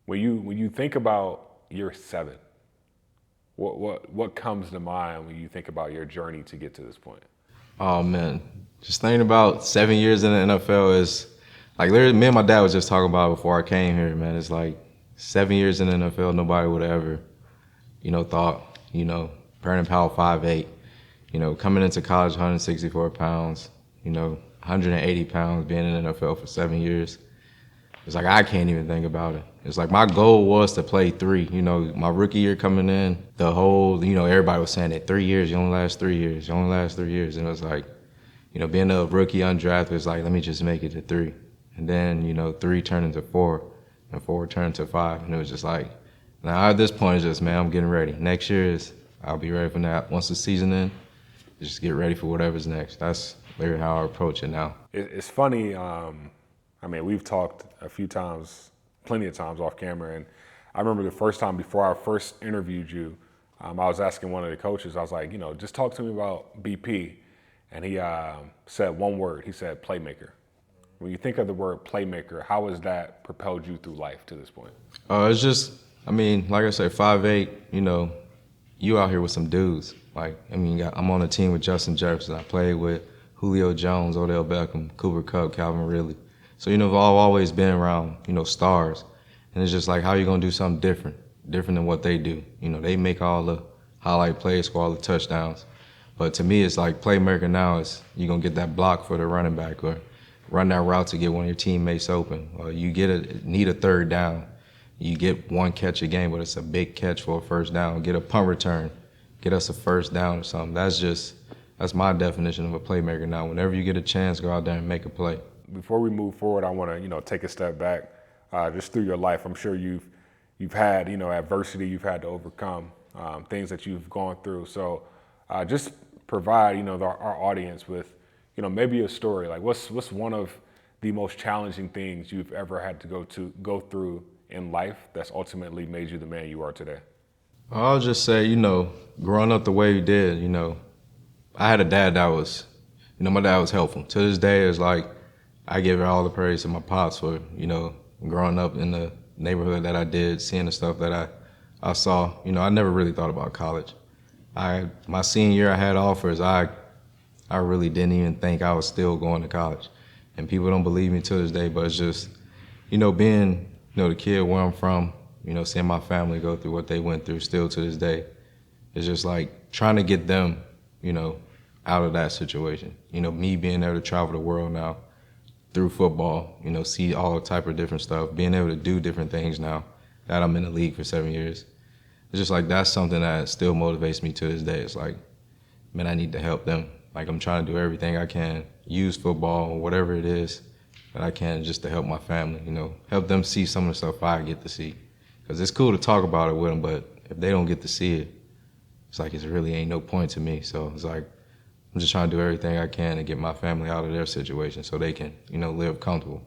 When you think about year 7, what comes to mind when you think about your journey to get to this point? Oh man, just thinking about 7 years in the NFL is like literally me and my dad was just talking about it before I came here, man. It's like 7 years in the NFL, nobody would ever, thought, Brandon Powell 5'8", coming into college 164 pounds, 180 pounds, being in the NFL for 7 years. It's like I can't even think about it. It's like my goal was to play 3. My rookie year coming in, the whole, everybody was saying that 3 years, you only last 3 years, you only last 3 years. And it was like, being a rookie undrafted was like, let me just make it to 3. And then, 3 turned into 4, and 4 turned into 5. And it was just like, now at this point, it's just, man, I'm getting ready. Next year I'll be ready for that. Once the season ends, just get ready for whatever's next. That's literally how I approach it now. It's funny. We've talked a few times, plenty of times off camera, and I remember the first time before I first interviewed you, I was asking one of the coaches. I was like, just talk to me about BP, and he said one word. He said playmaker. When you think of the word playmaker, how has that propelled you through life to this point? It's just, like I said, 5'8", you out here with some dudes. I'm on a team with Justin Jefferson. I played with Julio Jones, Odell Beckham, Cooper Kupp, Calvin Ridley. So, I've always been around, stars. And it's just like, how you going to do something different than what they do? They make all the highlight plays for all the touchdowns. But to me, it's like playmaker now is you're going to get that block for the running back or run that route to get one of your teammates open. Or you need a third down. You get one catch a game, but it's a big catch for a first down. Get a punt return. Get us a first down or something. That's my definition of a playmaker now. Whenever you get a chance, go out there and make a play. Before we move forward, I want to take a step back, just through your life. I'm sure you've had adversity you've had to overcome, things that you've gone through. So just provide our audience with maybe a story. Like what's one of the most challenging things you've ever had to go through in life that's ultimately made you the man you are today? I'll just say, growing up the way you did, I had a dad that was, my dad was helpful. To this day, it's like I give all the praise to my pops for, growing up in the neighborhood that I did, seeing the stuff that I saw. I never really thought about college. My senior year, I had offers. I really didn't even think I was still going to college. And people don't believe me to this day, but it's just, being, the kid where I'm from, seeing my family go through what they went through still to this day, it's just like trying to get them, out of that situation. Me being able to travel the world now through football, see all type of different stuff, being able to do different things now that I'm in the league for 7 years. It's just like that's something that still motivates me to this day. It's like, man, I need to help them. Like I'm trying to do everything I can, use football or whatever it is that I can just to help my family, help them see some of the stuff I get to see. Because it's cool to talk about it with them, but if they don't get to see it, it's like it really ain't no point to me. So it's like I'm just trying to do everything I can to get my family out of their situation so they can, live comfortable.